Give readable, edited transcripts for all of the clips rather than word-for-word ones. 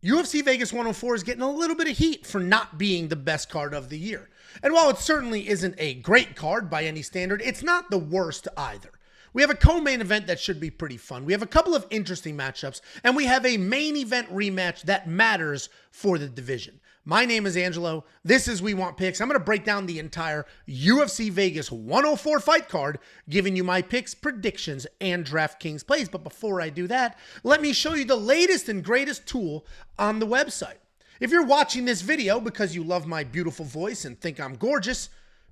UFC Vegas 104 is getting a little bit of heat for not being the best card of the year. And while it certainly isn't a great card by any standard, it's not the worst either. We have a co-main event that should be pretty fun. We have a couple of interesting matchups, and we have a main event rematch that matters for the division. My name is Angelo. This is We Want Picks. I'm going to break down the entire UFC Vegas 104 fight card, giving you my picks, predictions, and DraftKings plays. But before I do that, let me show you the latest and greatest tool on the website. If you're watching this video because you love my beautiful voice and think I'm gorgeous,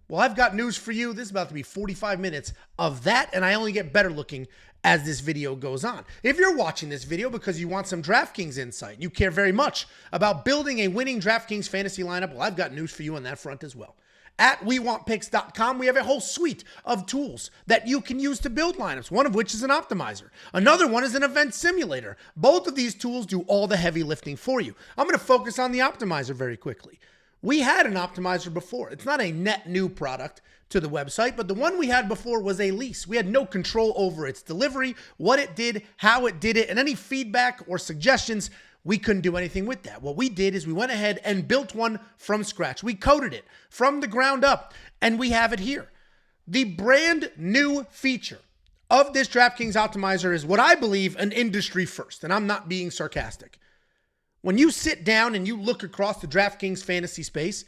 well, I've got news for you. This is about to be 45 minutes of that, and I only get better looking as this video goes on. If you're watching this video because you want some DraftKings insight, you care very much about building a winning DraftKings fantasy lineup, well, I've got news for you on that front as well. At WeWantPicks.com, we have a whole suite of tools that you can use to build lineups, one of which is an optimizer. Another one is an event simulator. Both of these tools do all the heavy lifting for you. I'm going to focus on the optimizer very quickly. We had an optimizer before. It's not a net new product to the website, but the one we had before was a lease. We had no control over its delivery, what it did, how it did it, and any feedback or suggestions. We couldn't do anything with that. What we did is we went ahead and built one from scratch. We coded it from the ground up, and we have it here. The brand new feature of this DraftKings optimizer is what I believe an industry first, and I'm not being sarcastic. When you sit down and you look across the DraftKings fantasy space,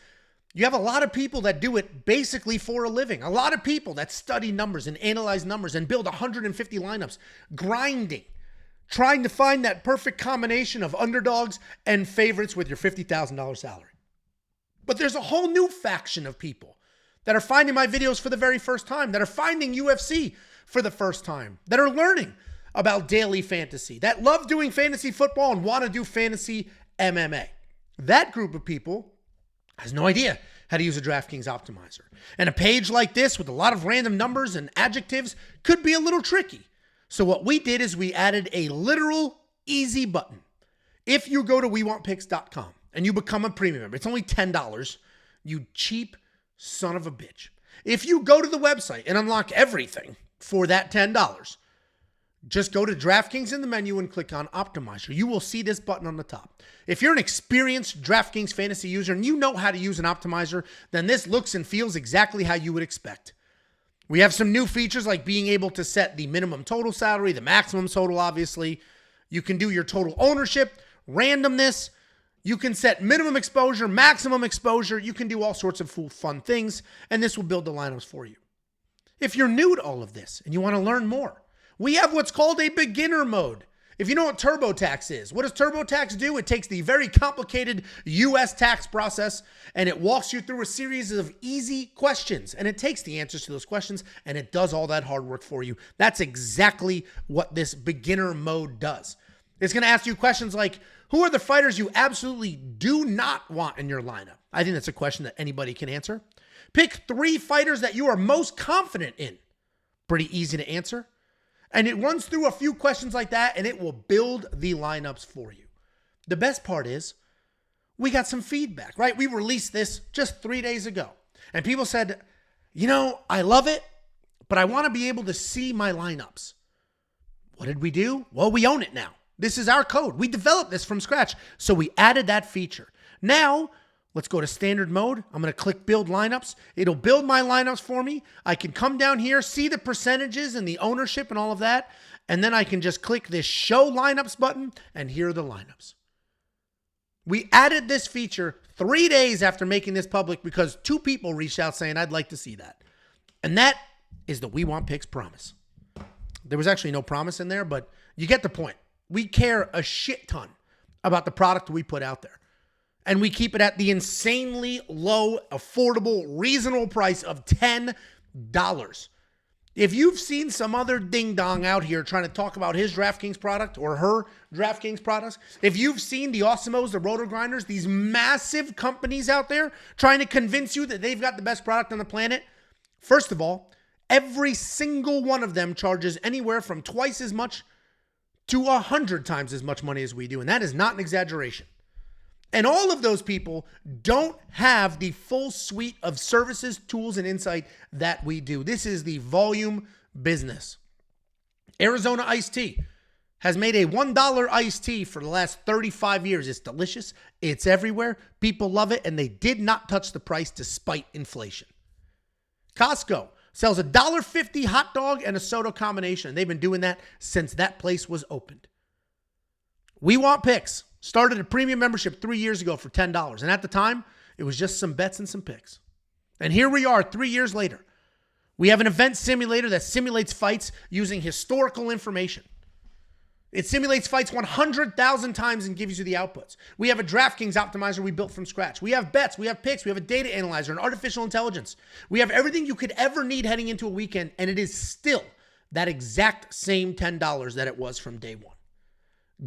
you have a lot of people that do it basically for a living. A lot of people that study numbers and analyze numbers and build 150 lineups, grinding, trying to find that perfect combination of underdogs and favorites with your $50,000 salary. But there's a whole new faction of people that are finding my videos for the very first time, that are finding UFC for the first time, that are learning about daily fantasy, that love doing fantasy football and want to do fantasy MMA. That group of people has no idea how to use a DraftKings optimizer. And a page like this with a lot of random numbers and adjectives could be a little tricky. So what we did is we added a literal easy button. If you go to WeWantPicks.com and you become a premium member, it's only $10, you cheap son of a bitch. If you go to the website and unlock everything for that $10, just go to DraftKings in the menu and click on Optimizer. You will see this button on the top. If you're an experienced DraftKings fantasy user and you know how to use an optimizer, then this looks and feels exactly how you would expect. We have some new features like being able to set the minimum total salary, the maximum total, obviously. You can do your total ownership, randomness. You can set minimum exposure, maximum exposure. You can do all sorts of fun things, and this will build the lineups for you. If you're new to all of this and you want to learn more, we have what's called a beginner mode. If you know what TurboTax is, what does TurboTax do? It takes the very complicated US tax process and it walks you through a series of easy questions. And it takes the answers to those questions and it does all that hard work for you. That's exactly what this beginner mode does. It's going to ask you questions like, who are the fighters you absolutely do not want in your lineup? I think that's a question that anybody can answer. Pick 3 fighters that you are most confident in. Pretty easy to answer. And it runs through a few questions like that, and it will build the lineups for you. The best part is, we got some feedback, right? We released this just 3 days ago. And people said, you know, I love it, but I want to be able to see my lineups. What did we do? Well, we own it now. This is our code. We developed this from scratch. So we added that feature. Now, let's go to standard mode. I'm going to click build lineups. It'll build my lineups for me. I can come down here, see the percentages and the ownership and all of that. And then I can just click this show lineups button and here are the lineups. We added this feature 3 days after making this public because 2 people reached out saying, I'd like to see that. And that is the We Want Picks promise. There was actually no promise in there, but you get the point. We care a shit ton about the product we put out there. And we keep it at the insanely low, affordable, reasonable price of $10. If you've seen some other ding-dong out here trying to talk about his DraftKings product or her DraftKings products, if you've seen the Awesimos, the Roto Grinders, these massive companies out there trying to convince you that they've got the best product on the planet, first of all, every single one of them charges anywhere from twice as much to 100 times as much money as we do. And that is not an exaggeration. And all of those people don't have the full suite of services, tools, and insight that we do. This is the volume business. Arizona Iced Tea has made a $1 iced tea for the last 35 years. It's delicious. It's everywhere. People love it, and they did not touch the price despite inflation. Costco sells a $1.50 hot dog and a soda combination. They've been doing that since that place was opened. We Want Picks started a premium membership 3 years ago for $10. And at the time, it was just some bets and some picks. And here we are 3 years later. We have an event simulator that simulates fights using historical information. It simulates fights 100,000 times and gives you the outputs. We have a DraftKings optimizer we built from scratch. We have bets, we have picks, we have a data analyzer, and artificial intelligence. We have everything you could ever need heading into a weekend, and it is still that exact same $10 that it was from day one.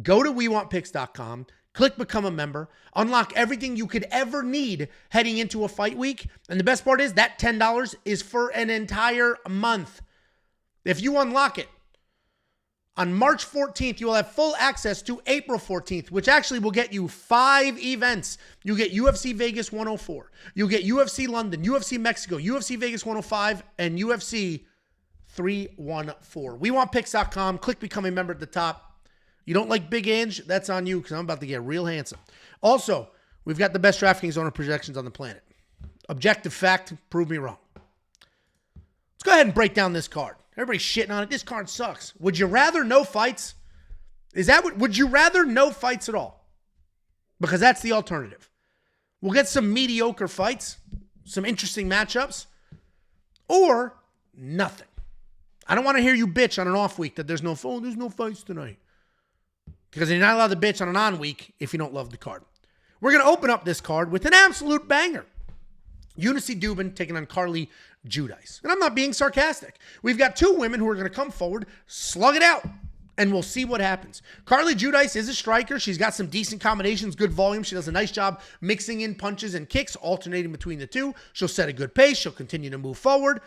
Go to WeWantPicks.com, click Become a Member, unlock everything you could ever need heading into a fight week, and the best part is that $10 is for an entire month. If you unlock it, on March 14th, you will have full access to April 14th, which actually will get you 5 events. You get UFC Vegas 104. You'll get UFC London, UFC Mexico, UFC Vegas 105, and UFC 314. WeWantPicks.com. Click Become a Member at the top. You don't like Big Ange? That's on you because I'm about to get real handsome. Also, we've got the best DraftKings owner projections on the planet. Objective fact, prove me wrong. Let's go ahead and break down this card. Everybody's shitting on it. This card sucks. Would you rather no fights? Would you rather no fights at all? Because that's the alternative. We'll get some mediocre fights, some interesting matchups, or nothing. I don't want to hear you bitch on an off week that there's no fights tonight. Because you're not allowed to bitch on an on week if you don't love the card. We're going to open up this card with an absolute banger. Yuneisy Duben taking on Carli Judice. And I'm not being sarcastic. We've got 2 women who are going to come forward, slug it out, and we'll see what happens. Carli Judice is a striker. She's got some decent combinations, good volume. She does a nice job mixing in punches and kicks, alternating between the two. She'll set a good pace. She'll continue to move forward.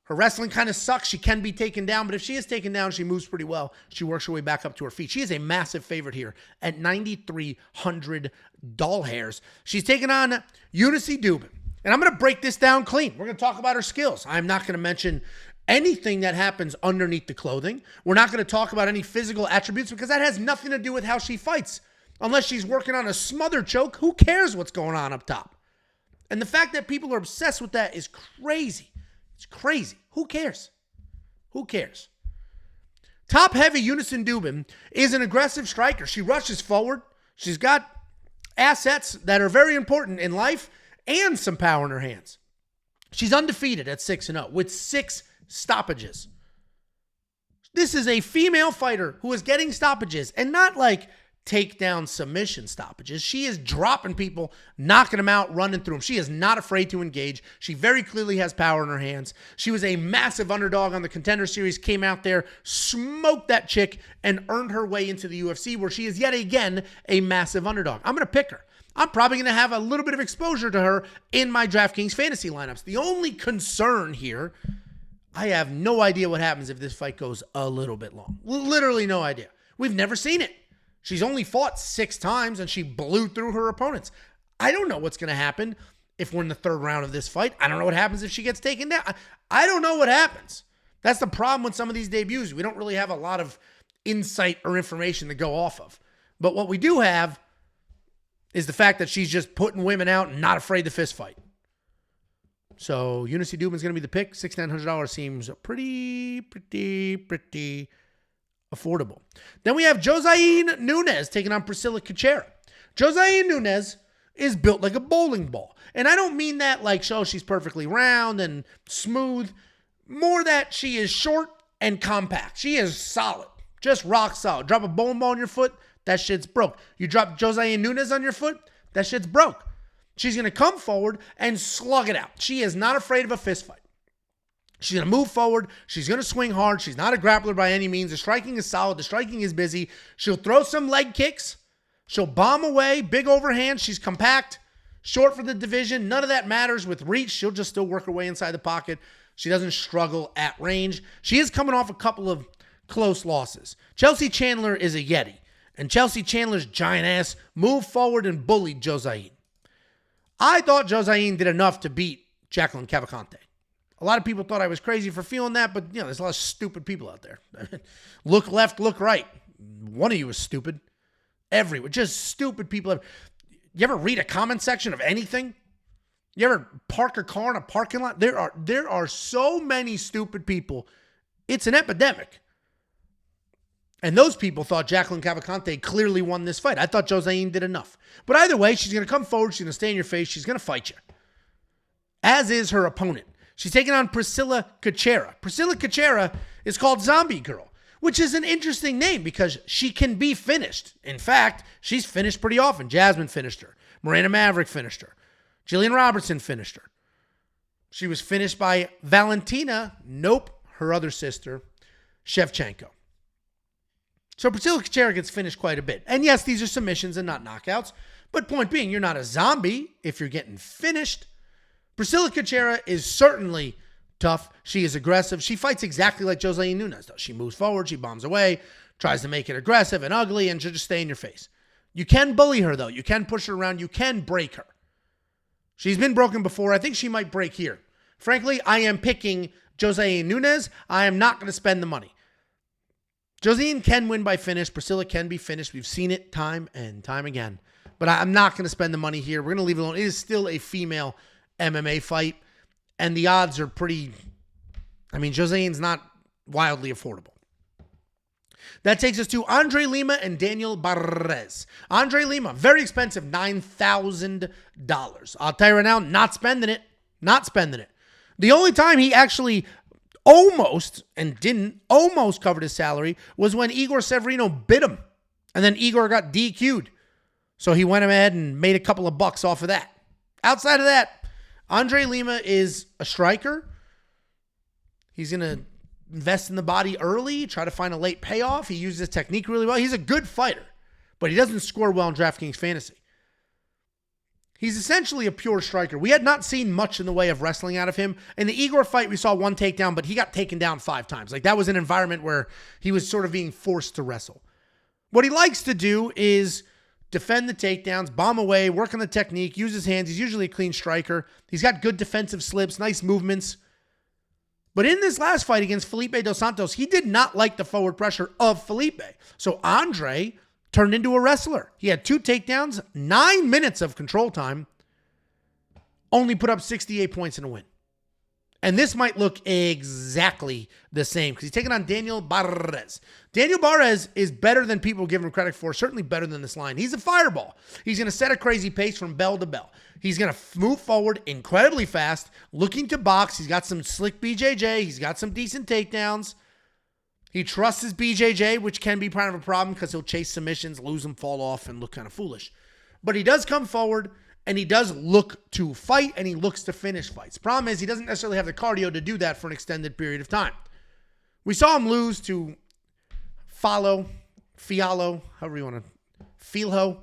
Her wrestling kind of sucks. She can be taken down, but if she is taken down, she moves pretty well. She works her way back up to her feet. She is a massive favorite here at 9,300 doll hairs. She's taking on Yuneisy Duben. And I'm going to break this down clean. We're going to talk about her skills. I'm not going to mention anything that happens underneath the clothing. We're not going to talk about any physical attributes because that has nothing to do with how she fights. Unless she's working on a smother choke, who cares what's going on up top? And the fact that people are obsessed with that is crazy. It's crazy. Who cares? Who cares? Top-heavy Yuneisy Duben is an aggressive striker. She rushes forward. She's got assets that are very important in life and some power in her hands. She's undefeated at 6-0 with 6 stoppages. This is a female fighter who is getting stoppages and not like takedown submission stoppages. She is dropping people, knocking them out, running through them. She is not afraid to engage. She very clearly has power in her hands. She was a massive underdog on the Contender Series, came out there, smoked that chick, and earned her way into the UFC, where she is yet again a massive underdog. I'm going to pick her. I'm probably going to have a little bit of exposure to her in my DraftKings fantasy lineups. The only concern here, I have no idea what happens if this fight goes a little bit long. Literally no idea. We've never seen it. She's only fought 6 times and she blew through her opponents. I don't know what's going to happen if we're in the 3rd round of this fight. I don't know what happens if she gets taken down. I don't know what happens. That's the problem with some of these debuts. We don't really have a lot of insight or information to go off of. But what we do have is the fact that she's just putting women out and not afraid to fist fight. So Yuneisy Duben's going to be the pick. $6,900 seems pretty affordable. Then we have Josiane Nunes taking on Priscila Cachoeira. Josiane Nunes is built like a bowling ball. And I don't mean that like, oh, she's perfectly round and smooth. More that she is short and compact. She is solid. Just rock solid. Drop a bowling ball on your foot, that shit's broke. You drop Josiane Nunes on your foot, that shit's broke. She's going to come forward and slug it out. She is not afraid of a fist fight. She's going to move forward. She's going to swing hard. She's not a grappler by any means. The striking is solid. The striking is busy. She'll throw some leg kicks. She'll bomb away. Big overhand. She's compact. Short for the division. None of that matters with reach. She'll just still work her way inside the pocket. She doesn't struggle at range. She is coming off a couple of close losses. Chelsea Chandler is a Yeti. And Chelsea Chandler's giant ass moved forward and bullied Josiane. I thought Josiane did enough to beat Jacqueline Cavalcante. A lot of people thought I was crazy for feeling that, but there's a lot of stupid people out there. Look left, look right. one of you is stupid. Everywhere. Just stupid people. You ever read a comment section of anything? You ever park a car in a parking lot? There are so many stupid people. It's an epidemic. And those people thought Jacqueline Cavalcante clearly won this fight. I thought Josiane did enough. But either way, she's going to come forward. She's going to stay in your face. She's going to fight you. As is her opponent. She's taking on Priscila Cachoeira. Priscila Cachoeira is called Zombie Girl, which is an interesting name because she can be finished. In fact, she's finished pretty often. Jasmine finished her. Miranda Maverick finished her. Jillian Robertson finished her. She was finished by Valentina, her other sister, Shevchenko. So Priscila Cachoeira gets finished quite a bit. And yes, these are submissions and not knockouts. But point being, you're not a zombie if you're getting finished. Priscila Cachoeira is certainly tough. She is aggressive. She fights exactly like Josiane Nunes does. She moves forward. She bombs away, tries to make it aggressive and ugly, and she'll just stay in your face. You can bully her, though. You can push her around. You can break her. She's been broken before. I think she might break here. Frankly, I am picking Josiane Nunes. I am not going to spend the money. Josiane can win by finish. Priscila can be finished. We've seen it time and time again. But I'm not going to spend the money here. We're going to leave it alone. It is still a female MMA fight. And the odds are pretty... Josiane's not wildly affordable. That takes us to Andre Lima and Daniel Barez. Andre Lima, very expensive, $9,000. I'll tell you right now, not spending it. Not spending it. The only time he actually... almost covered his salary was when Igor Severino bit him. And then Igor got DQ'd. So he went ahead and made a couple of bucks off of that. Outside of that, Andre Lima is a striker. He's going to invest in the body early, try to find a late payoff. He uses his technique really well. He's a good fighter, but he doesn't score well in DraftKings Fantasy. He's essentially a pure striker. We had not seen much in the way of wrestling out of him. In the Igor fight, we saw one takedown, but he got taken down 5 times. Like, that was an environment where he was sort of being forced to wrestle. What he likes to do is defend the takedowns, bomb away, work on the technique, use his hands. He's usually a clean striker. He's got good defensive slips, nice movements. But in this last fight against Felipe Dos Santos, he did not like the forward pressure of Felipe. So Andre turned into a wrestler. He had 2 takedowns, 9 minutes of control time, only put up 68 points in a win. And this might look exactly the same because he's taking on Daniel Barez. Daniel Barez is better than people give him credit for, certainly better than this line. He's a fireball. He's going to set a crazy pace from bell to bell. He's going to move forward incredibly fast, looking to box. He's got some slick BJJ. He's got some decent takedowns. He trusts his BJJ, which can be kind of a problem because he'll chase submissions, lose them, fall off, and look kind of foolish. But he does come forward, and he does look to fight, and he looks to finish fights. Problem is, he doesn't necessarily have the cardio to do that for an extended period of time. We saw him lose to Fialho, however you want to, Filho,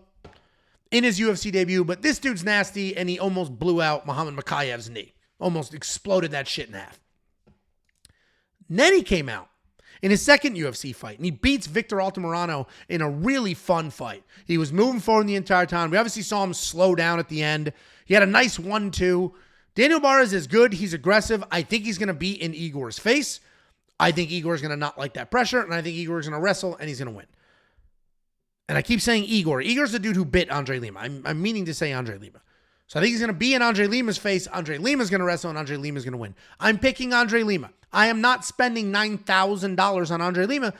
in his UFC debut, but this dude's nasty, and he almost blew out Muhammad Makayev's knee. Almost exploded that shit in half. Then he came out in his second UFC fight, and he beats Victor Altamirano in a really fun fight. He was moving forward the entire time. We obviously saw him slow down at the end. He had a nice 1-2. Daniel Barez is good. He's aggressive. I think he's going to be in Igor's face. I think Igor's going to not like that pressure, and I think Igor's going to wrestle, and he's going to win. And I keep saying Igor. Igor's the dude who bit Andre Lima. I'm meaning to say Andre Lima. So I think he's going to be in Andre Lima's face. Andre Lima's going to wrestle, and Andre Lima's going to win. I'm picking Andre Lima. I am not spending $9,000 on Andre Lima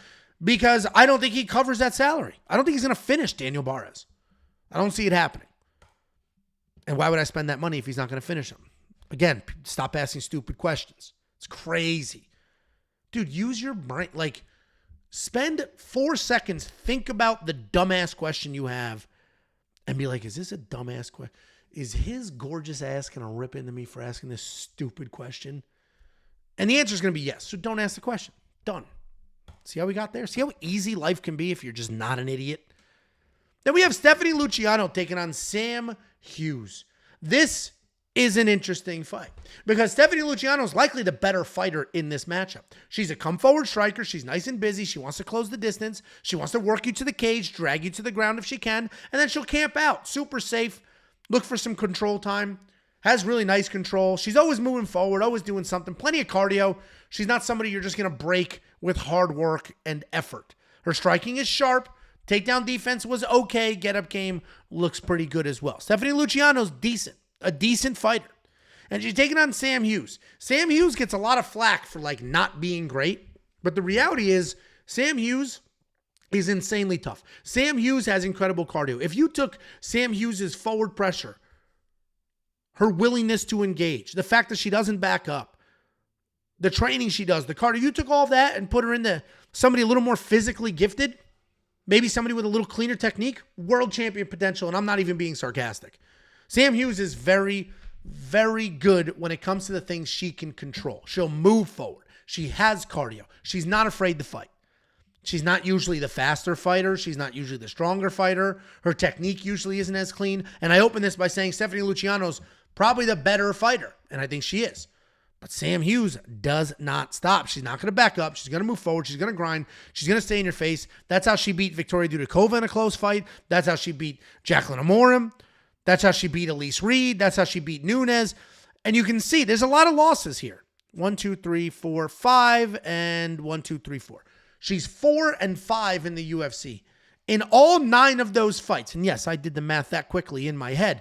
because I don't think he covers that salary. I don't think he's going to finish Daniel Barez. I don't see it happening. And why would I spend that money if he's not going to finish him? Again, stop asking stupid questions. It's crazy. Dude, use your brain. Like, spend 4 seconds, think about the dumbass question you have, and be like, is this a dumbass question? Is his gorgeous ass going to rip into me for asking this stupid question? And the answer is going to be yes. So don't ask the question. Done. See how we got there? See how easy life can be if you're just not an idiot? Then we have Stephanie Luciano taking on Sam Hughes. This is an interesting fight because Stephanie Luciano is likely the better fighter in this matchup. She's a come-forward striker. She's nice and busy. She wants to close the distance. She wants to work you to the cage, drag you to the ground if she can, and then she'll camp out. Super safe. Look for some control time. Has really nice control. She's always moving forward, always doing something. Plenty of cardio. She's not somebody you're just going to break with hard work and effort. Her striking is sharp. Takedown defense was okay. Get-up game looks pretty good as well. Stephanie Luciano's decent. A decent fighter. And she's taking on Sam Hughes. Sam Hughes gets a lot of flack for like not being great. But the reality is Sam Hughes is insanely tough. Sam Hughes has incredible cardio. If you took Sam Hughes' forward pressure, her willingness to engage, the fact that she doesn't back up, the training she does, the cardio, you took all that and put her into somebody a little more physically gifted, maybe somebody with a little cleaner technique, world champion potential, and I'm not even being sarcastic. Sam Hughes is very, very good when it comes to the things she can control. She'll move forward. She has cardio. She's not afraid to fight. She's not usually the faster fighter. She's not usually the stronger fighter. Her technique usually isn't as clean. And I open this by saying Stephanie Luciano's probably the better fighter, and I think she is. But Sam Hughes does not stop. She's not going to back up. She's going to move forward. She's going to grind. She's going to stay in your face. That's how she beat Vettori Dudakova in a close fight. That's how she beat Jacqueline Amorim. That's how she beat Elise Reed. That's how she beat Nunes. And you can see there's a lot of losses here. 1, 2, 3, 4, 5, and 1, 2, 3, 4. She's 4-5 in the UFC. In all 9 of those fights, and yes, I did the math that quickly in my head.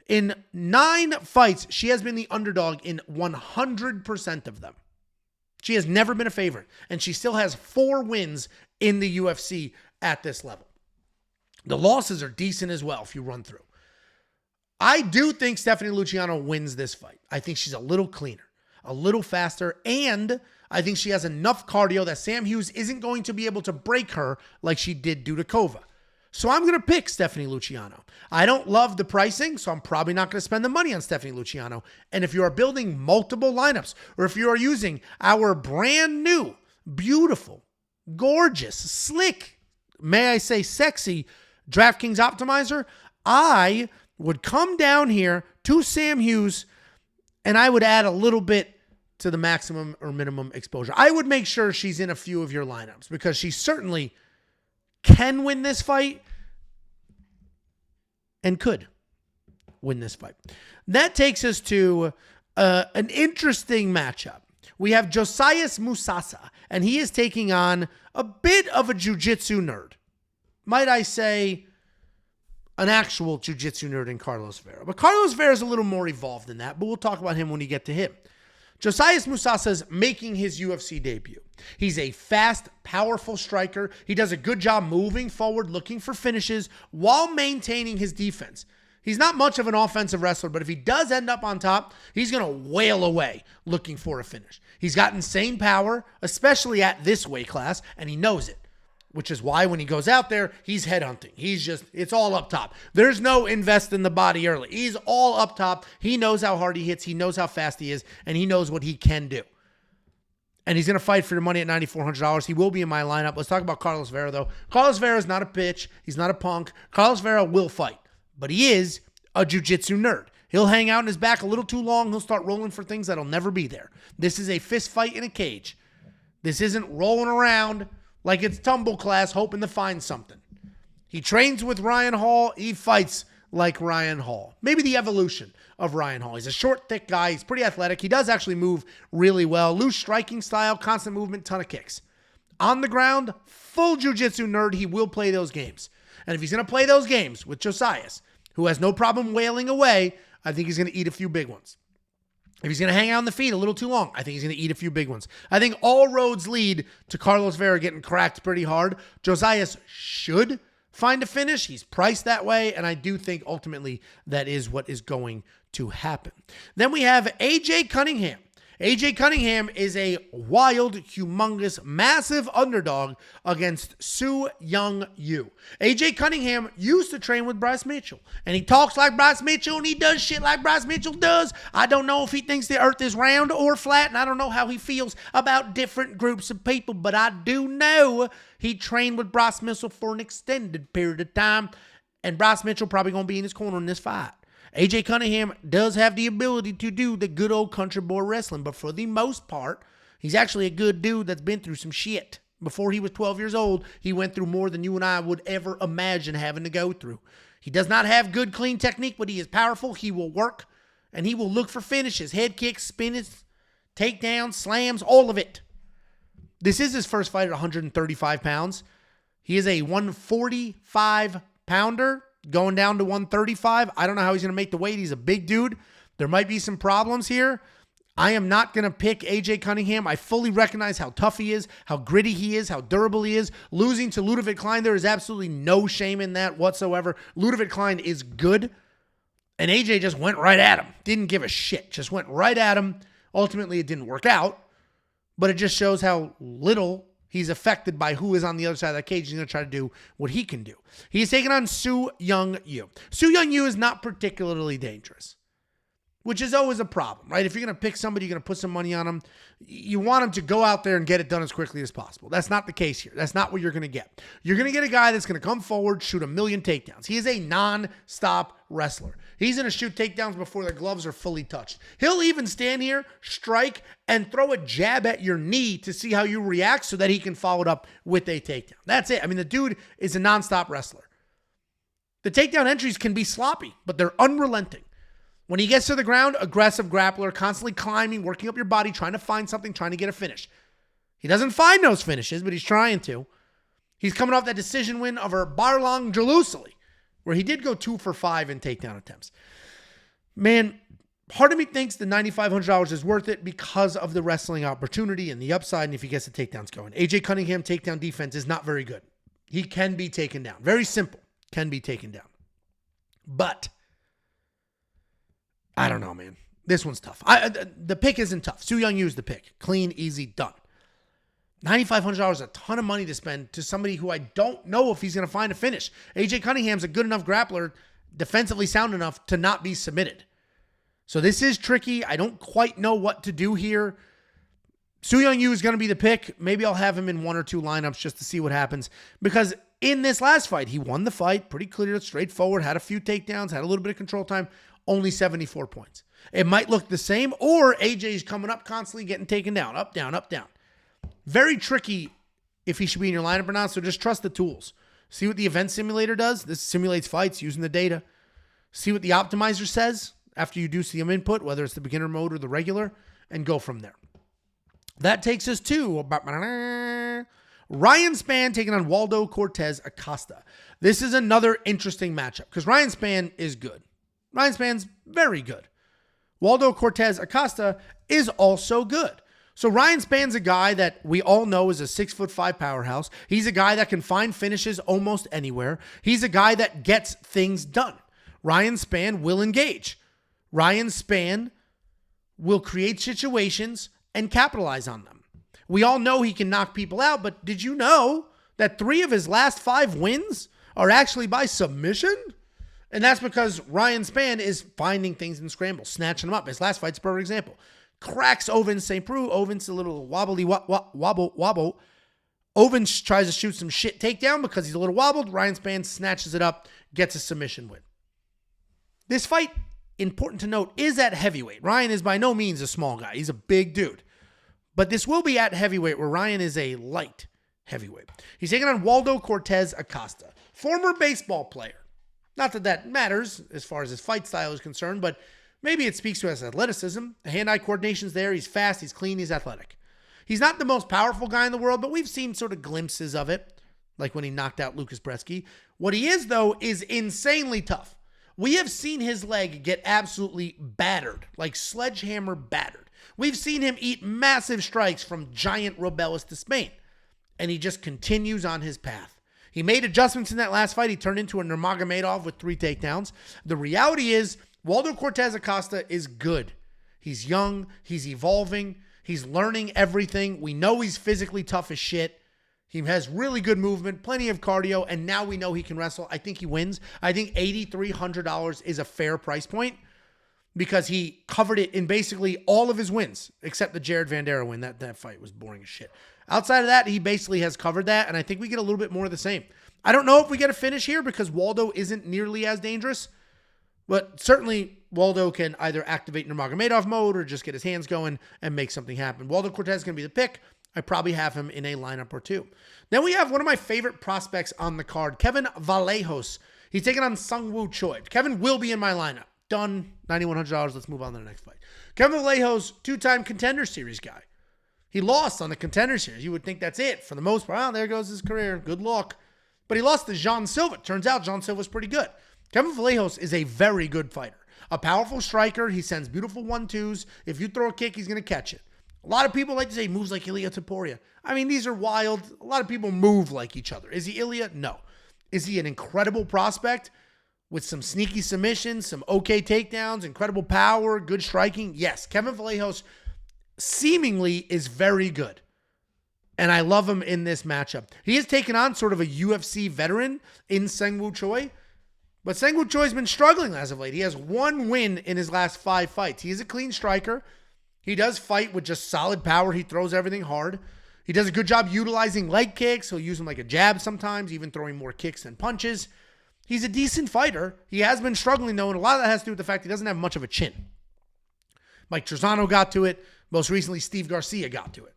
In 9 fights, she has been the underdog in 100% of them. She has never been a favorite, and she still has 4 wins in the UFC at this level. The losses are decent as well if you run through. I do think Stephanie Luciano wins this fight. I think she's a little cleaner, a little faster, and I think she has enough cardio that Sam Hughes isn't going to be able to break her like she did Dudakova. So I'm going to pick Stephanie Luciano. I don't love the pricing, so I'm probably not going to spend the money on Stephanie Luciano. And if you are building multiple lineups, or if you are using our brand new, beautiful, gorgeous, slick, may I say sexy DraftKings Optimizer, I would come down here to Sam Hughes and I would add a little bit to the maximum or minimum exposure. I would make sure she's in a few of your lineups because she certainly can win this fight and could win this fight. That takes us to an interesting matchup. We have Josias Musasa, and he is taking on a bit of a jiu-jitsu nerd. Might I say an actual jiu-jitsu nerd in Carlos Vera. But Carlos Vera is a little more evolved than that, but we'll talk about him when we get to him. Josias Musasa is making his UFC debut. He's a fast, powerful striker. He does a good job moving forward, looking for finishes while maintaining his defense. He's not much of an offensive wrestler, but if he does end up on top, he's going to wail away looking for a finish. He's got insane power, especially at this weight class, and he knows it, which is why when he goes out there, he's headhunting. It's all up top. There's no invest in the body early. He's all up top. He knows how hard he hits. He knows how fast he is, and he knows what he can do. And he's going to fight for your money at $9,400. He will be in my lineup. Let's talk about Carlos Vera, though. Carlos Vera is not a bitch. He's not a punk. Carlos Vera will fight, but he is a jiu-jitsu nerd. He'll hang out in his back a little too long. He'll start rolling for things that'll never be there. This is a fist fight in a cage. This isn't rolling around like it's tumble class hoping to find something. He trains with Ryan Hall. He fights like Ryan Hall. Maybe the evolution of Ryan Hall. He's a short, thick guy. He's pretty athletic. He does actually move really well. Loose striking style, constant movement, ton of kicks. On the ground, full jiu-jitsu nerd. He will play those games. And if he's going to play those games with Josias, who has no problem wailing away, I think he's going to eat a few big ones. If he's going to hang out on the feet a little too long, I think he's going to eat a few big ones. I think all roads lead to Carlos Vera getting cracked pretty hard. Josias should find a finish. He's priced that way, and I do think ultimately that is what is going to happen. Then we have AJ Cunningham. AJ Cunningham is a wild, humongous, massive underdog against Seung Yu. AJ Cunningham used to train with Bryce Mitchell, and he talks like Bryce Mitchell, and he does shit like Bryce Mitchell does. I don't know if he thinks the earth is round or flat, and I don't know how he feels about different groups of people, but I do know he trained with Bryce Mitchell for an extended period of time, and Bryce Mitchell probably going to be in his corner in this fight. AJ Cunningham does have the ability to do the good old country boy wrestling, but for the most part, he's actually a good dude that's been through some shit. Before he was 12 years old, he went through more than you and I would ever imagine having to go through. He does not have good, clean technique, but he is powerful. He will work, and he will look for finishes, head kicks, spins, takedowns, slams, all of it. This is his first fight at 135 pounds. He is a 145-pounder going down to 135. I don't know how he's going to make the weight. He's a big dude. There might be some problems here. I am not going to pick AJ Cunningham. I fully recognize how tough he is, how gritty he is, how durable he is. Losing to Ludovic Klein, there is absolutely no shame in that whatsoever. Ludovic Klein is good, and AJ just went right at him. Didn't give a shit. Just went right at him. Ultimately, it didn't work out, but it just shows how little he's affected by who is on the other side of that cage. He's going to try to do what he can do. He's taking on Seung Yu. Seung Yu is not particularly dangerous, which is always a problem, right? If you're going to pick somebody, you're going to put some money on them. You want him to go out there and get it done as quickly as possible. That's not the case here. That's not what you're going to get. You're going to get a guy that's going to come forward, shoot a million takedowns. He is a non-stop wrestler. He's going to shoot takedowns before the gloves are fully touched. He'll even stand here, strike, and throw a jab at your knee to see how you react so that he can follow it up with a takedown. That's it. I mean, the dude is a non-stop wrestler. The takedown entries can be sloppy, but they're unrelenting. When he gets to the ground, aggressive grappler, constantly climbing, working up your body, trying to find something, trying to get a finish. He doesn't find those finishes, but he's trying to. He's coming off that decision win over Barlang Jelusali, where he did go 2 for 5 in takedown attempts. Man, part of me thinks the $9,500 is worth it because of the wrestling opportunity and the upside, and if he gets the takedowns going. AJ Cunningham takedown defense is not very good. He can be taken down. Very simple. Can be taken down. But I don't know, man. This one's tough. The pick isn't tough. Seung Yu is the pick. Clean, easy, done. $9,500 is a ton of money to spend to somebody who I don't know if he's going to find a finish. AJ Cunningham's a good enough grappler, defensively sound enough to not be submitted. So this is tricky. I don't quite know what to do here. Seung Yu is going to be the pick. Maybe I'll have him in 1 or 2 lineups just to see what happens. Because in this last fight, he won the fight. Pretty clear, straightforward. Had a few takedowns. Had a little bit of control time. Only 74 points. It might look the same, or AJ's coming up constantly, getting taken down. Up, down, up, down. Very tricky if he should be in your lineup or not, so just trust the tools. See what the event simulator does. This simulates fights using the data. See what the optimizer says after you do some input, whether it's the beginner mode or the regular, and go from there. That takes us to Ryan Spann taking on Waldo Cortes-Acosta. This is another interesting matchup because Ryan Spann is good. Ryan Spann's very good. Waldo Cortes-Acosta is also good. So Ryan Spann's a guy that we all know is a 6'5" powerhouse. He's a guy that can find finishes almost anywhere. He's a guy that gets things done. Ryan Spann will engage. Ryan Spann will create situations and capitalize on them. We all know he can knock people out, but did you know that 3 of his last 5 wins are actually by submission? And that's because Ryan Spann is finding things in scrambles, snatching them up. His last fight's a perfect example. Cracks Ovin St. Preux. Ovin's a little wobbly wobble. Ovin tries to shoot some shit takedown because he's a little wobbled. Ryan Spann snatches it up, gets a submission win. This fight, important to note, is at heavyweight. Ryan is by no means a small guy. He's a big dude. But this will be at heavyweight where Ryan is a light heavyweight. He's taking on Waldo Cortes-Acosta, former baseball player. Not that that matters as far as his fight style is concerned, but maybe it speaks to his athleticism. The hand-eye coordination's there. He's fast, he's clean, he's athletic. He's not the most powerful guy in the world, but we've seen sort of glimpses of it, like when he knocked out Lucas Brzeski. What he is, though, is insanely tough. We have seen his leg get absolutely battered, like sledgehammer battered. We've seen him eat massive strikes from giant Robelis to Spain, and he just continues on his path. He made adjustments in that last fight. He turned into a Nurmagomedov with 3 takedowns. The reality is, Waldo Cortes-Acosta is good. He's young. He's evolving. He's learning everything. We know he's physically tough as shit. He has really good movement, plenty of cardio, and now we know he can wrestle. I think he wins. I think $8,300 is a fair price point because he covered it in basically all of his wins, except the Jared Vanderaa win. That fight was boring as shit. Outside of that, he basically has covered that, and I think we get a little bit more of the same. I don't know if we get a finish here because Waldo isn't nearly as dangerous, but certainly Waldo can either activate Nurmagomedov mode or just get his hands going and make something happen. Waldo Cortes is going to be the pick. I probably have him in a lineup or 2. Then we have one of my favorite prospects on the card, Kevin Vallejos. He's taking on Seung Choi. Kevin will be in my lineup. Done. $9,100. Let's move on to the next fight. Kevin Vallejos, 2-time Contender Series guy. He lost on the Contender Series. You would think that's it for the most part. Well, there goes his career. Good luck. But he lost to Jean Silva. Turns out Jean Silva's pretty good. Kevin Vallejos is a very good fighter. A powerful striker. He sends beautiful 1-2s. If you throw a kick, he's going to catch it. A lot of people like to say he moves like Ilia Topuria. I mean, these are wild. A lot of people move like each other. Is he Ilia? No. Is he an incredible prospect with some sneaky submissions, some okay takedowns, incredible power, good striking? Yes. Kevin Vallejos seemingly is very good. And I love him in this matchup. He has taken on sort of a UFC veteran in Seung Choi. But Seung Choi's been struggling as of late. He has 1 win in his last 5 fights. He is a clean striker. He does fight with just solid power. He throws everything hard. He does a good job utilizing leg kicks. He'll use them like a jab sometimes, even throwing more kicks than punches. He's a decent fighter. He has been struggling, though, and a lot of that has to do with the fact he doesn't have much of a chin. Mike Trezano got to it. Most recently, Steve Garcia got to it.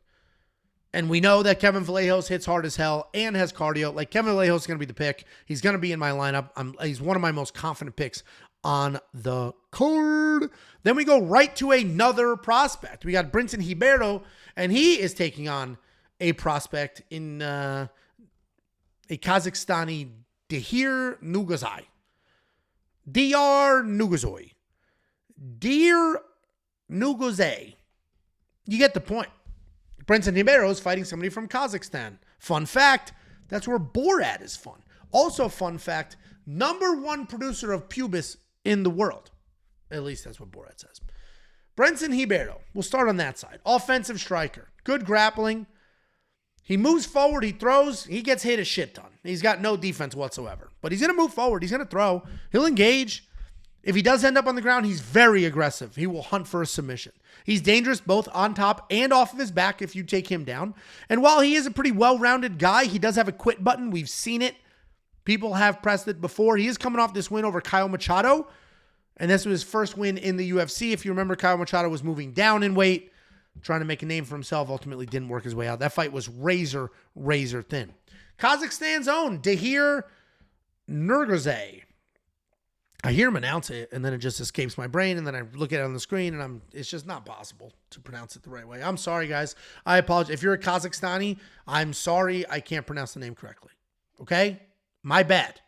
And we know that Kevin Vallejos hits hard as hell and has cardio. Like, Kevin Vallejos is going to be the pick. He's going to be in my lineup. He's one of my most confident picks on the card. Then we go right to another prospect. We got Brendson Ribeiro, and he is taking on a prospect in a Kazakhstani Diyar Nurgozhay. Diyar Nurgozhay. Diyar Nurgozhay. You get the point. Brendson Ribeiro is fighting somebody from Kazakhstan. Fun fact, that's where Borat is fun. Also, fun fact, #1 producer of pubis in the world. At least that's what Borat says. Brendson Ribeiro, we'll start on that side. Offensive striker, good grappling. He moves forward, he throws, he gets hit a shit ton. He's got no defense whatsoever. But he's going to move forward, he's going to throw, he'll engage. If he does end up on the ground, he's very aggressive. He will hunt for a submission. He's dangerous both on top and off of his back if you take him down. And while he is a pretty well-rounded guy, he does have a quit button. We've seen it. People have pressed it before. He is coming off this win over Kyle Machado. And this was his first win in the UFC. If you remember, Kyle Machado was moving down in weight, trying to make a name for himself. Ultimately didn't work his way out. That fight was razor thin. Kazakhstan's own Diyar Nurgozhay. I hear him announce it, and then it just escapes my brain, and then I look at it on the screen, and it's just not possible to pronounce it the right way. I'm sorry, guys. I apologize. If you're a Kazakhstani, I'm sorry I can't pronounce the name correctly. Okay? My bad.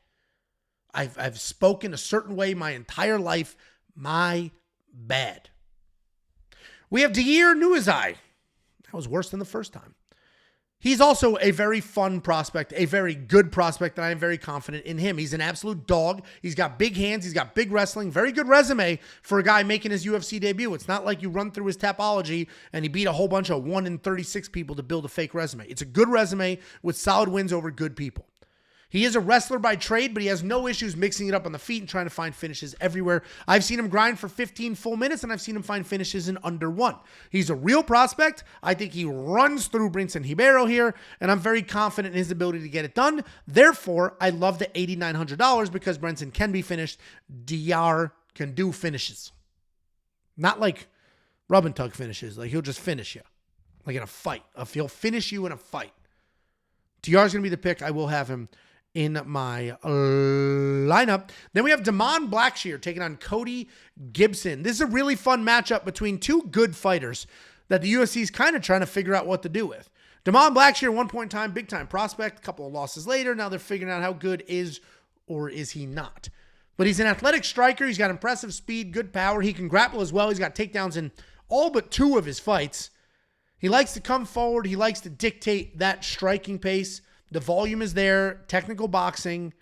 I've spoken a certain way my entire life. My bad. We have Diyar Nurgozhay. That was worse than the first time. He's also a very fun prospect, a very good prospect, and I am very confident in him. He's an absolute dog. He's got big hands. He's got big wrestling. Very good resume for a guy making his UFC debut. It's not like you run through his Tapology and he beat a whole bunch of 1 in 36 people to build a fake resume. It's a good resume with solid wins over good people. He is a wrestler by trade, but he has no issues mixing it up on the feet and trying to find finishes everywhere. I've seen him grind for 15 full minutes, and I've seen him find finishes in under 1. He's a real prospect. I think he runs through Brendson Ribeiro here, and I'm very confident in his ability to get it done. Therefore, I love the $8,900 because Brendson can be finished. Diyar can do finishes. Not like rub and tug finishes. Like, he'll just finish you. Like in a fight. He'll finish you in a fight. Diyar's going to be the pick. I will have him in my lineup. Then we have Damon Blackshear taking on Cody Gibson. This is a really fun matchup between two good fighters that the UFC is kind of trying to figure out what to do with. Damon Blackshear, at one point in time, big-time prospect. A couple of losses later, now they're figuring out how good is or is he not. But he's an athletic striker. He's got impressive speed, good power. He can grapple as well. He's got takedowns in all but 2 of his fights. He likes to come forward. He likes to dictate that striking pace. The volume is there, technical boxing.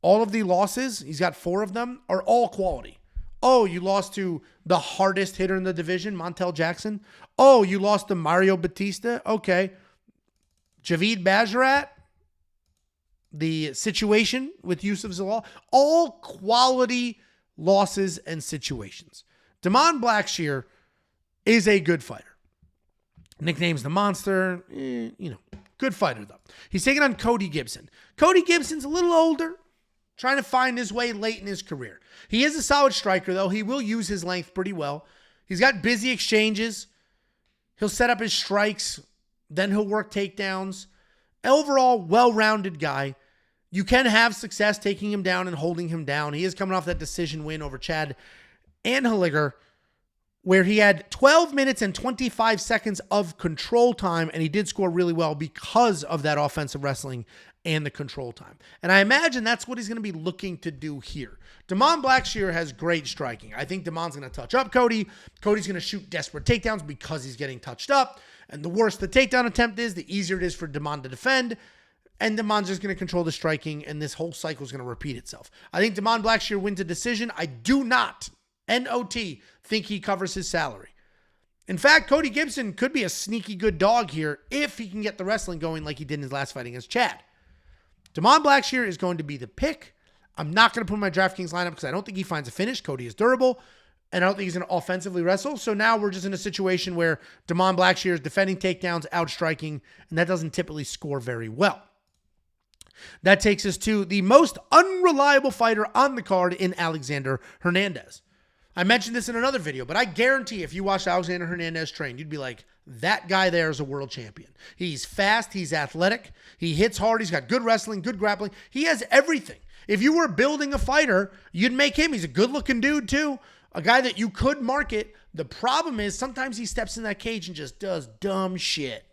All of the losses, he's got 4 of them, are all quality. Oh, you lost to the hardest hitter in the division, Montel Jackson. Oh, you lost to Mario Batista. Okay. Javid Bajarat, the situation with Yusuf Zalal. All quality losses and situations. Damon Blackshear is a good fighter. Nickname's the Monster. Good fighter, though. He's taking on Cody Gibson. Cody Gibson's a little older, trying to find his way late in his career. He is a solid striker, though. He will use his length pretty well. He's got busy exchanges. He'll set up his strikes. Then he'll work takedowns. Overall, well-rounded guy. You can have success taking him down and holding him down. He is coming off that decision win over Chad Anheliger, where he had 12 minutes and 25 seconds of control time, and he did score really well because of that offensive wrestling and the control time. And I imagine that's what he's going to be looking to do here. Damon Blackshear has great striking. I think Damon's going to touch up Cody. Cody's going to shoot desperate takedowns because he's getting touched up. And the worse the takedown attempt is, the easier it is for Damon to defend. And Damon's just going to control the striking, and this whole cycle is going to repeat itself. I think Damon Blackshear wins a decision. I do not, N-O-T, think he covers his salary. In fact, Cody Gibson could be a sneaky good dog here if he can get the wrestling going like he did in his last fight against Chad. Damon Blackshear is going to be the pick. I'm not going to put him in my DraftKings lineup because I don't think he finds a finish. Cody is durable, and I don't think he's going to offensively wrestle. So now we're just in a situation where Damon Blackshear is defending takedowns, outstriking, and that doesn't typically score very well. That takes us to the most unreliable fighter on the card in Alexander Hernandez. I mentioned this in another video, but I guarantee if you watched Alexander Hernandez train, you'd be like, that guy there is a world champion. He's fast. He's athletic. He hits hard. He's got good wrestling, good grappling. He has everything. If you were building a fighter, you'd make him. He's a good-looking dude, too. A guy that you could market. The problem is sometimes he steps in that cage and just does dumb shit.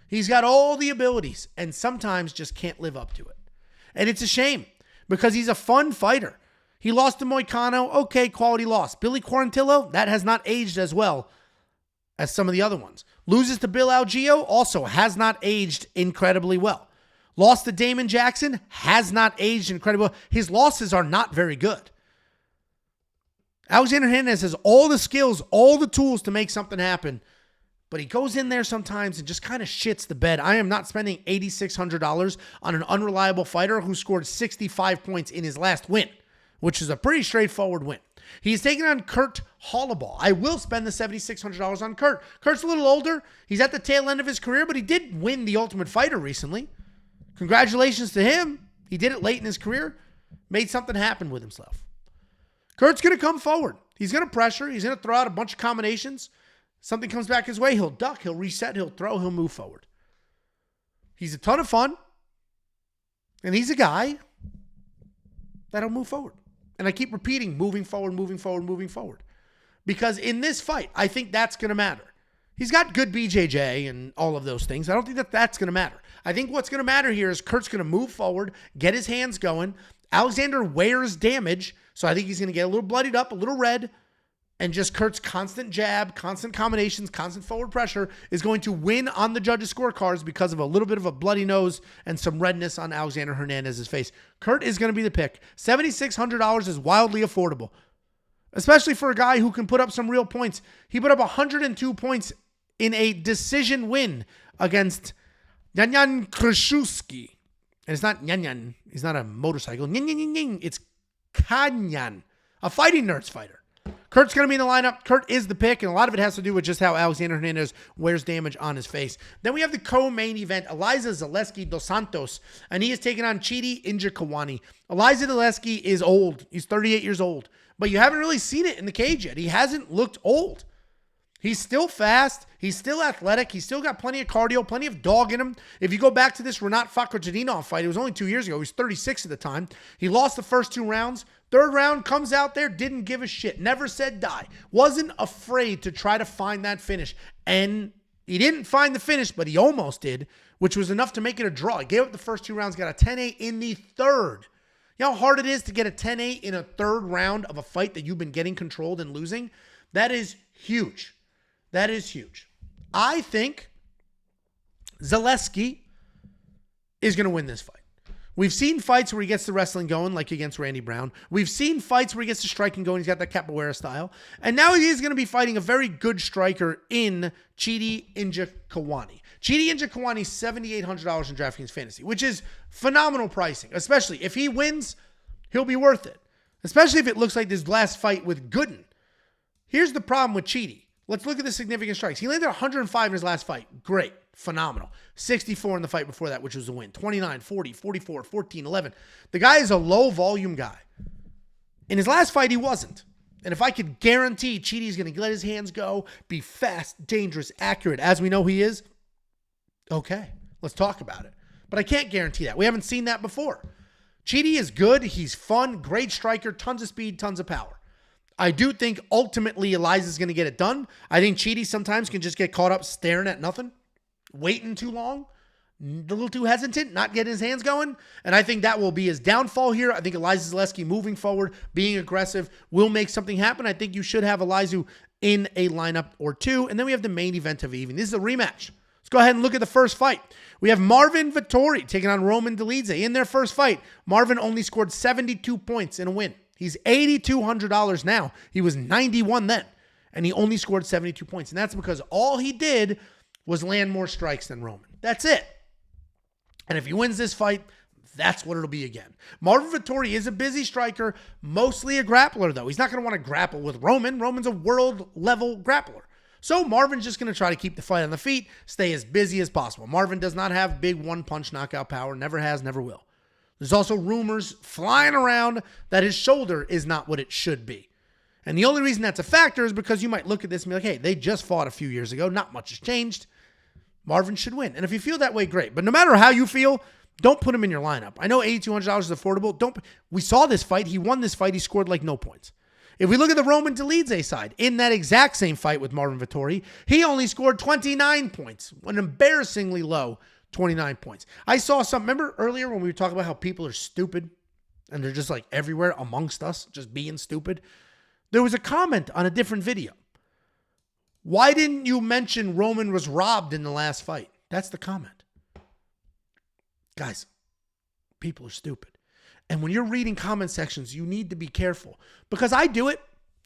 He's got all the abilities and sometimes just can't live up to it. And it's a shame because he's a fun fighter. He lost to Moicano. Okay, quality loss. Billy Quarantillo, that has not aged as well as some of the other ones. Loses to Bill Algeo, also has not aged incredibly well. Lost to Damon Jackson, has not aged incredibly well. His losses are not very good. Alexander Hernandez has all the skills, all the tools to make something happen. But he goes in there sometimes and just kind of shits the bed. I am not spending $8,600 on an unreliable fighter who scored 65 points in his last win, which is a pretty straightforward win. He's taking on Kurt Hollaball. I will spend the $7,600 on Kurt. Kurt's a little older. He's at the tail end of his career, but he did win the Ultimate Fighter recently. Congratulations to him. He did it late in his career. Made something happen with himself. Kurt's going to come forward. He's going to pressure. He's going to throw out a bunch of combinations. Something comes back his way, he'll duck, he'll reset, he'll throw, he'll move forward. He's a ton of fun. And he's a guy that'll move forward. And I keep repeating, moving forward, moving forward, moving forward. Because in this fight, I think that's going to matter. He's got good BJJ and all of those things. I don't think that that's going to matter. I think what's going to matter here is Kurt's going to move forward, get his hands going. Alexander wears damage, so I think he's going to get a little bloodied up, a little red. And just Kurt's constant jab, constant combinations, constant forward pressure is going to win on the judges' scorecards because of a little bit of a bloody nose and some redness on Alexander Hernandez's face. Kurt is going to be the pick. $7,600 is wildly affordable, especially for a guy who can put up some real points. He put up 102 points in a decision win against Nyanyan Krzyzewski. And it's not Nyanyan. He's not a motorcycle. It's Kanyan, a Fighting Nerds fighter. Kurt's going to be in the lineup. Kurt is the pick, and a lot of it has to do with just how Alexander Hernandez wears damage on his face. Then we have the co-main event, Elizeu Zaleski dos Santos, and he is taking on Chidi Njokuani. Elizeu Zaleski is old. He's 38 years old, but you haven't really seen it in the cage yet. He hasn't looked old. He's still fast. He's still athletic. He's still got plenty of cardio, plenty of dog in him. If you go back to this Renat Fakhretdinov fight, it was only 2 years ago. He was 36 at the time. He lost the first 2 rounds. Third round, comes out there, didn't give a shit. Never said die. Wasn't afraid to try to find that finish. And he didn't find the finish, but he almost did, which was enough to make it a draw. He gave up the first 2 rounds, got a 10-8 in the third. You know how hard it is to get a 10-8 in a third round of a fight that you've been getting controlled and losing? That is huge. That is huge. I think Zaleski is going to win this fight. We've seen fights where he gets the wrestling going, like against Randy Brown. We've seen fights where he gets the striking going. He's got that capoeira style. And now he is going to be fighting a very good striker in Chidi Njokuani. Chidi Njokuani is $7,800 in DraftKings Fantasy, which is phenomenal pricing, especially if he wins, he'll be worth it, especially if it looks like this last fight with Gooden. Here's the problem with Chidi. Let's look at the significant strikes. He landed 105 in his last fight. Great. Phenomenal. 64 in the fight before that, which was a win. 29, 40, 44, 14, 11. The guy is a low-volume guy. In his last fight, he wasn't. And if I could guarantee Chidi's going to let his hands go, be fast, dangerous, accurate, as we know he is, okay, let's talk about it. But I can't guarantee that. We haven't seen that before. Chidi is good. He's fun, great striker, tons of speed, tons of power. I do think ultimately Elizeu's going to get it done. I think Chidi sometimes can just get caught up staring at nothing, waiting too long, a little too hesitant, not getting his hands going. And I think that will be his downfall here. I think Elizeu Zaleski moving forward, being aggressive, will make something happen. I think you should have Elizeu in a lineup or two. And then we have the main event of the evening. This is a rematch. Let's go ahead and look at the first fight. We have Marvin Vettori taking on Roman Dolidze. In their first fight, Marvin only scored 72 points in a win. He's $8,200 now. He was 91 then, and he only scored 72 points. And that's because all he did was land more strikes than Roman. That's it. And if he wins this fight, that's what it'll be again. Marvin Vettori is a busy striker, mostly a grappler, though. He's not going to want to grapple with Roman. Roman's a world-level grappler. So Marvin's just going to try to keep the fight on the feet, stay as busy as possible. Marvin does not have big one-punch knockout power, never has, never will. There's also rumors flying around that his shoulder is not what it should be. And the only reason that's a factor is because you might look at this and be like, hey, they just fought a few years ago. Not much has changed. Marvin should win. And if you feel that way, great. But no matter how you feel, don't put him in your lineup. I know $8,200 is affordable. We saw this fight. He won this fight. He scored like no points. If we look at the Roman Dolidze side, in that exact same fight with Marvin Vettori, he only scored 29 points, an embarrassingly low 29 points. I saw some, remember earlier when we were talking about how people are stupid and they're just like everywhere amongst us, just being stupid? There was a comment on a different video. Why didn't you mention Roman was robbed in the last fight? That's the comment. Guys, people are stupid. And when you're reading comment sections, you need to be careful. Because I do it,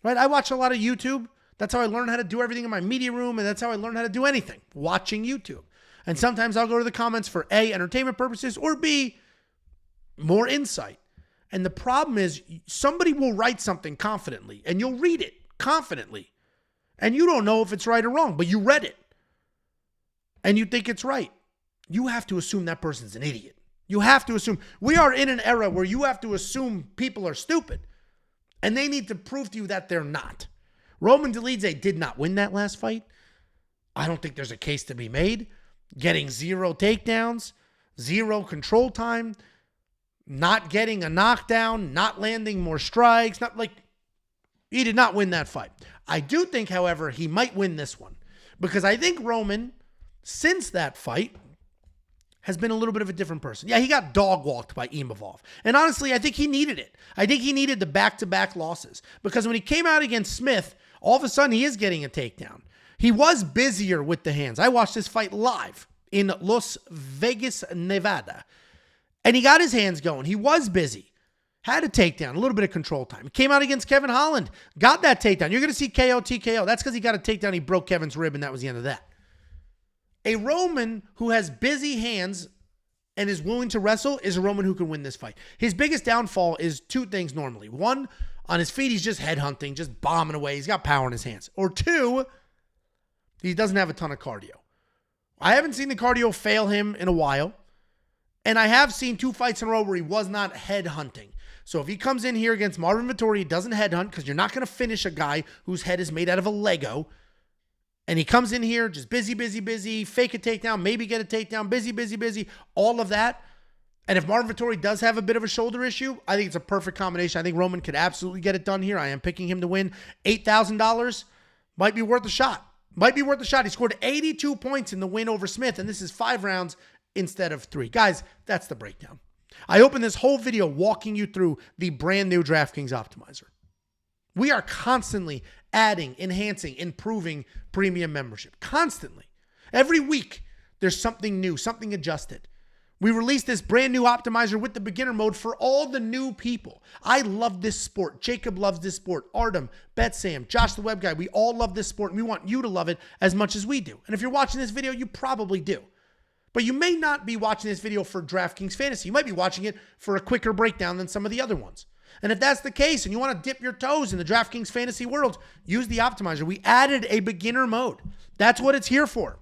right? I watch a lot of YouTube. That's how I learn how to do everything in my media room, and that's how I learn how to do anything, watching YouTube. And sometimes I'll go to the comments for A, entertainment purposes, or B, more insight. And the problem is somebody will write something confidently, and you'll read it confidently. And you don't know if it's right or wrong, but you read it. And you think it's right. You have to assume that person's an idiot. You have to assume. We are in an era where you have to assume people are stupid. And they need to prove to you that they're not. Roman Dolidze did not win that last fight. I don't think there's a case to be made. Getting 0 takedowns, 0 control time, not getting a knockdown, not landing more strikes. He did not win that fight. I do think, however, he might win this one. Because I think Roman, since that fight, has been a little bit of a different person. Yeah, he got dog-walked by Imavov. And honestly, I think he needed it. I think he needed the back-to-back losses. Because when he came out against Smith, all of a sudden he is getting a takedown. He was busier with the hands. I watched this fight live in Las Vegas, Nevada. And he got his hands going. He was busy. Had a takedown, a little bit of control time. He came out against Kevin Holland. Got that takedown. You're going to see KO, TKO. That's because he got a takedown. He broke Kevin's rib, and that was the end of that. A Roman who has busy hands and is willing to wrestle is a Roman who can win this fight. His biggest downfall is 2 things normally. 1, on his feet, he's just headhunting, just bombing away. He's got power in his hands. Or 2, he doesn't have a ton of cardio. I haven't seen the cardio fail him in a while. And I have seen 2 fights in a row where he was not headhunting. So if he comes in here against Marvin Vettori, he doesn't headhunt because you're not going to finish a guy whose head is made out of a Lego. And he comes in here just busy, fake a takedown, maybe get a takedown, busy, all of that. And if Marvin Vettori does have a bit of a shoulder issue, I think it's a perfect combination. I think Roman could absolutely get it done here. I am picking him to win. $8,000 might be worth a shot. He scored 82 points in the win over Smith, and this is 5 rounds instead of 3. Guys, that's the breakdown. I opened this whole video walking you through the brand new DraftKings Optimizer. We are constantly adding, enhancing, improving premium membership. Constantly. Every week, there's something new, something adjusted. We released this brand new optimizer with the beginner mode for all the new people. I love this sport. Jacob loves this sport. Artem, Betsam, Josh the Web Guy, we all love this sport, and we want you to love it as much as we do. And if you're watching this video, you probably do. But you may not be watching this video for DraftKings Fantasy. You might be watching it for a quicker breakdown than some of the other ones. And if that's the case and you want to dip your toes in the DraftKings Fantasy world, use the optimizer. We added a beginner mode. That's what it's here for.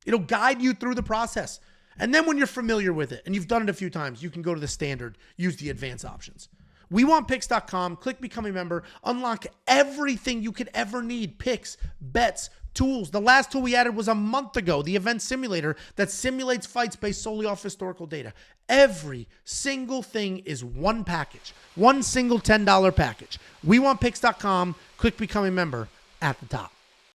It'll guide you through the process. And then when you're familiar with it and you've done it a few times, you can go to the standard, use the advanced options. WeWantPicks.com, click become a member, unlock everything you could ever need. Picks, bets, tools. The last tool we added was a month ago, the event simulator that simulates fights based solely off historical data. Every single thing is one package, one single $10 package. WeWantPicks.com, click become a member at the top.